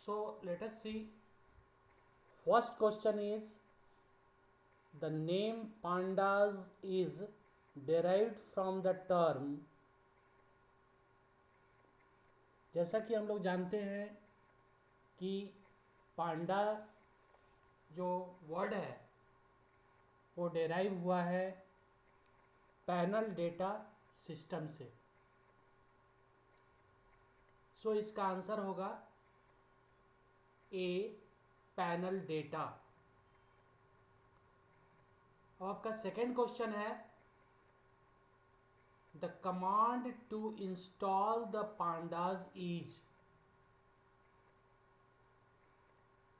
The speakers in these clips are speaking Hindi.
So let us see. First question is, the name pandas is derived from the term. जैसा कि हम लोग जानते हैं कि पांडा जो वर्ड है वो डेराइव हुआ है पैनल डेटा सिस्टम से. सो इसका आंसर होगा ए, पैनल डेटा. अब आपका सेकेंड क्वेश्चन है, the command to install the pandas is.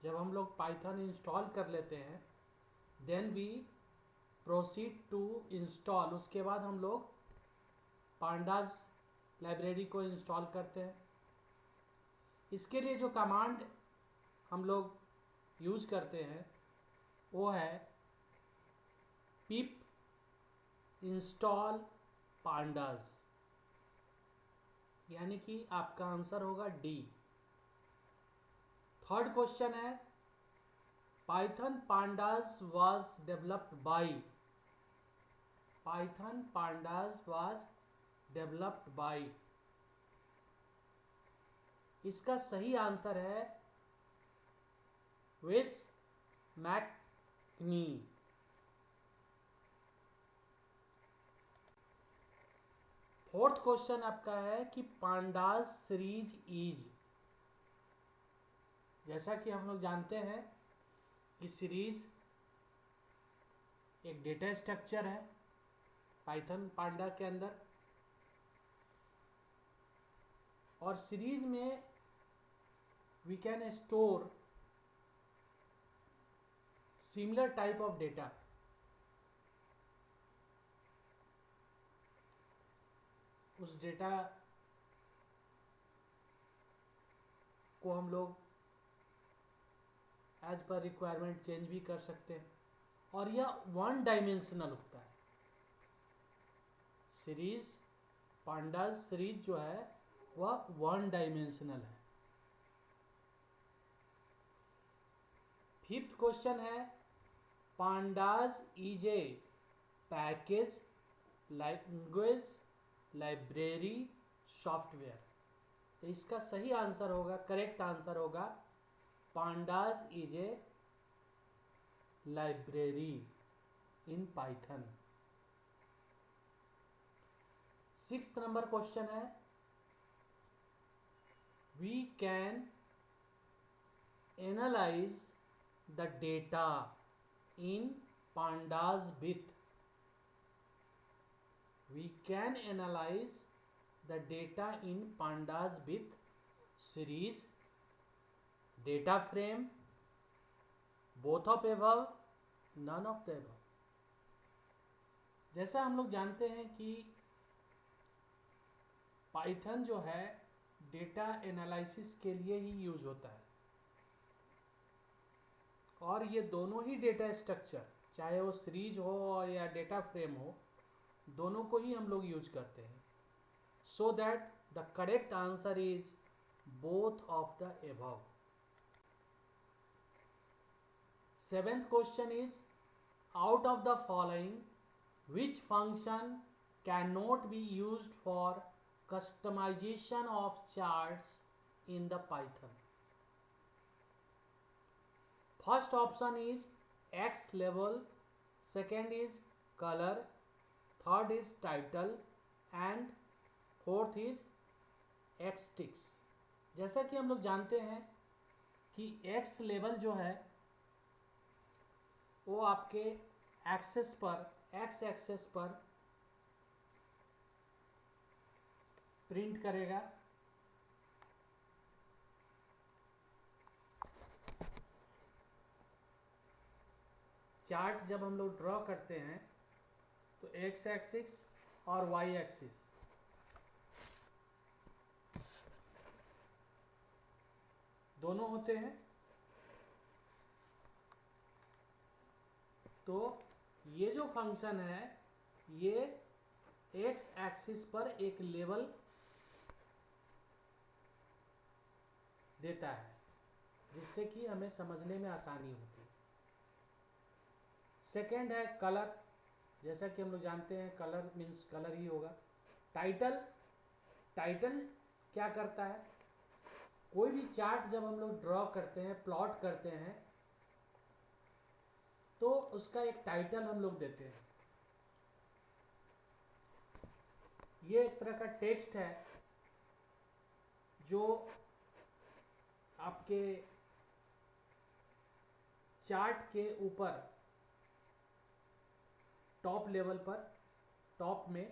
जब हम लोग पाइथन इंस्टॉल कर लेते हैं then we proceed to install, उसके बाद हम लोग पांडाज लाइब्रेरी को इंस्टॉल करते हैं. इसके लिए जो कमांड हम लोग यूज करते हैं वो है पिप इंस्टॉल पांडाज, यानी कि आपका आंसर होगा डी. थर्ड क्वेश्चन है, Python pandas was developed by. Python pandas was developed by. इसका सही आंसर है वेस मैकनी. फोर्थ क्वेश्चन आपका है कि पांडाज सीरीज इज. जैसा कि हम लोग जानते हैं कि सीरीज एक डेटा स्ट्रक्चर है पाइथन पांडा के अंदर, और सीरीज में we can store similar type of data. उस डेटा को हम लोग एज पर रिक्वायरमेंट चेंज भी कर सकते हैं, और यह वन डायमेंशनल होता है. सीरीज पांडाज सीरीज जो है वह वन डायमेंशनल है. फिफ्थ क्वेश्चन है, Pandas is a package, language, library, software. तो इसका सही आंसर होगा, करेक्ट आंसर होगा, Pandas is a library in Python. Sixth number question है, we can analyse the data in pandas with. We can analyze the data in pandas with series, data frame, both of above, none of the above. जैसा हम लोग जानते हैं कि पाइथन जो है डेटा एनालिसिस के लिए ही यूज होता है, और ये दोनों ही डेटा स्ट्रक्चर, चाहे वो सीरीज हो या डेटा फ्रेम हो, दोनों को ही हम लोग यूज करते हैं. So that the correct answer is both of the above. Seventh question is, out of the following which function can not be used for customization of charts in the Python. First option is X level, second is color, third is title and fourth is X ticks. जैसा कि हम लोग जानते हैं कि X लेवल जो है वो आपके एक्सेस पर, X एक्सेस पर प्रिंट करेगा. चार्ट जब हम लोग ड्रॉ करते हैं तो एक्स एक्सिस और वाई एक्सिस दोनों होते हैं. तो ये जो फंक्शन है ये एक्स एक्सिस पर एक लेवल देता है, जिससे कि हमें समझने में आसानी होती है। सेकेंड है कलर, जैसा कि हम लोग जानते हैं कलर मीन्स कलर ही होगा। टाइटल, टाइटल क्या करता है, कोई भी चार्ट जब हम लोग ड्रॉ करते हैं, प्लॉट करते हैं, तो उसका एक टाइटल हम लोग देते हैं। ये एक तरह का टेक्स्ट है जो आपके चार्ट के ऊपर टॉप लेवल पर, टॉप में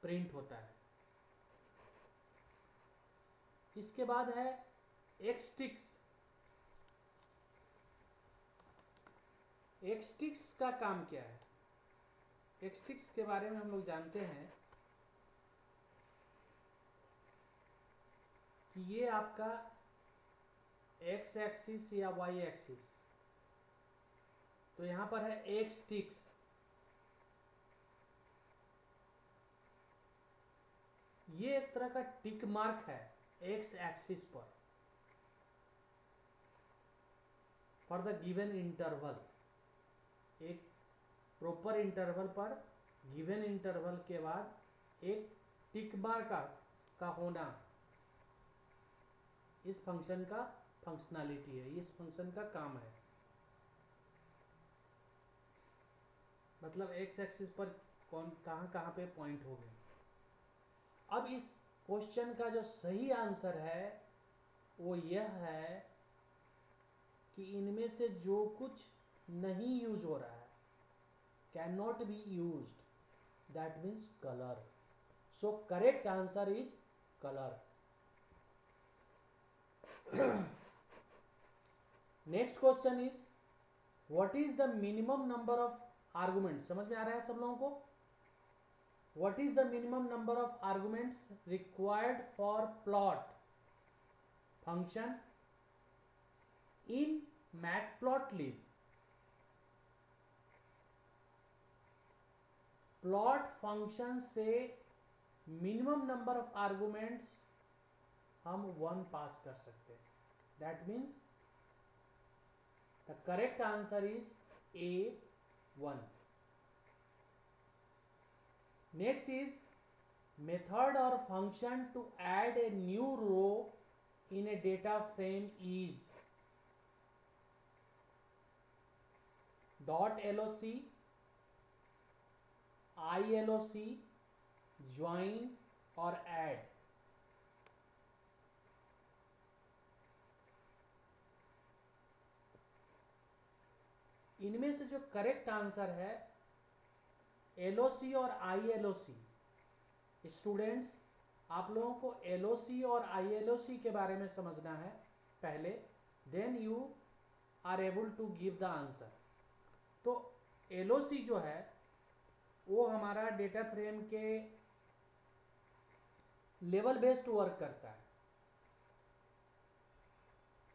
प्रिंट होता है। इसके बाद है एक्सटिक्स। एक्सटिक्स का काम क्या है? एक्सटिक्स के बारे में हम लोग जानते हैं कि ये आपका एक्स एक्सिस या वाई एक्सिस, तो यहां पर है एक्सटिक्स। ये एक तरह का टिक मार्क है एक्स एक्सिस पर फॉर द गिवन इंटरवल। एक प्रॉपर इंटरवल पर, गिवन इंटरवल के बाद एक टिक मार्क का होना इस फंक्शन का फंक्शनैलिटी है, इस फंक्शन का काम है। मतलब एक्स एक्सिस पर कौन कहाँ पे पॉइंट हो गए। अब इस क्वेश्चन का जो सही आंसर है वो यह है कि इनमें से जो कुछ नहीं यूज हो रहा है, can not be used, that means colour. So correct answer is colour. Next question is what is the minimum number of argument. समझ में आ रहा है सब लोगों को? What is the minimum number of arguments required for plot function in matplotlib? Plot function से मिनिमम नंबर ऑफ आर्गुमेंट्स हम 1 पास कर सकते हैं। That means the correct answer is A1। Next is method or function to add a new row in a data frame is .loc, ILOC, join और add। इनमें से जो करेक्ट आंसर है LOC और ILOC। स्टूडेंट्स, आप लोगों को LOC और ILOC के बारे में समझना है पहले, then you are able to give the answer. तो LOC जो है वो हमारा डेटा फ्रेम के लेवल बेस्ड वर्क करता है,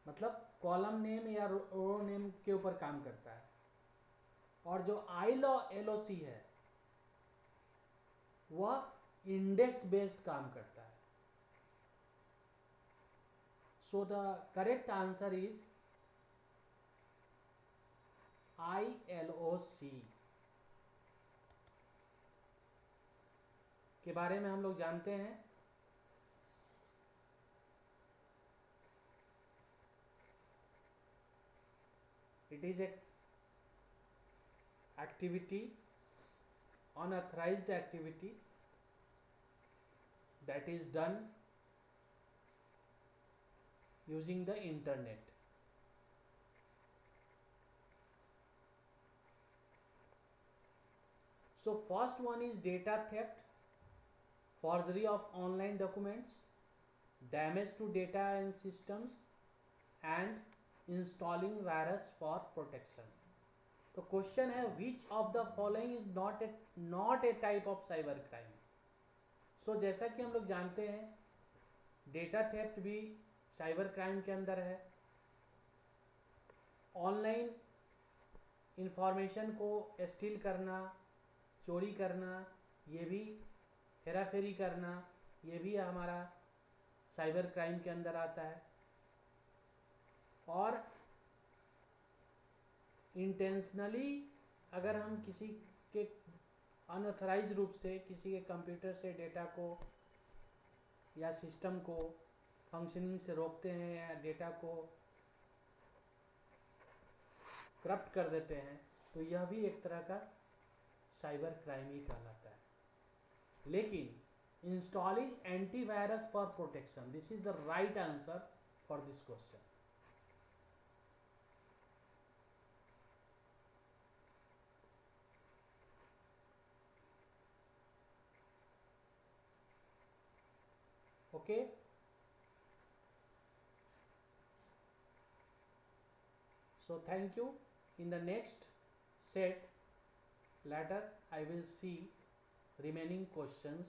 मतलब कॉलम नेम या रो नेम के ऊपर काम करता है। और जो ILOC है वह इंडेक्स बेस्ड काम करता है। So the correct answer is ILOC। के बारे में हम लोग जानते हैं it is a activity, unauthorized activity that is done using the internet. So first one is data theft, forgery of online documents, damage to data and systems, and installing virus for protection. तो क्वेश्चन है which of the following is not a type of cyber crime. So जैसा कि हम लोग जानते हैं डेटा थेफ्ट भी साइबर क्राइम के अंदर है, ऑनलाइन इंफॉर्मेशन को स्टील करना, चोरी करना, ये भी हेराफेरी करना, ये भी हमारा साइबर क्राइम के अंदर आता है। और इंटेंशनली अगर हम किसी के अनऑथराइज रूप से किसी के कंप्यूटर से डेटा को या सिस्टम को फंक्शनिंग से रोकते हैं या डेटा को करप्ट कर देते हैं, तो यह भी एक तरह का साइबर क्राइम ही कहलाता है। लेकिन installing antivirus for protection, this is the right answer for this question. Okay, so thank you. In the next set later I will see remaining questions.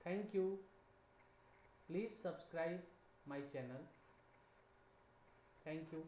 Thank you. Please subscribe my channel. Thank you.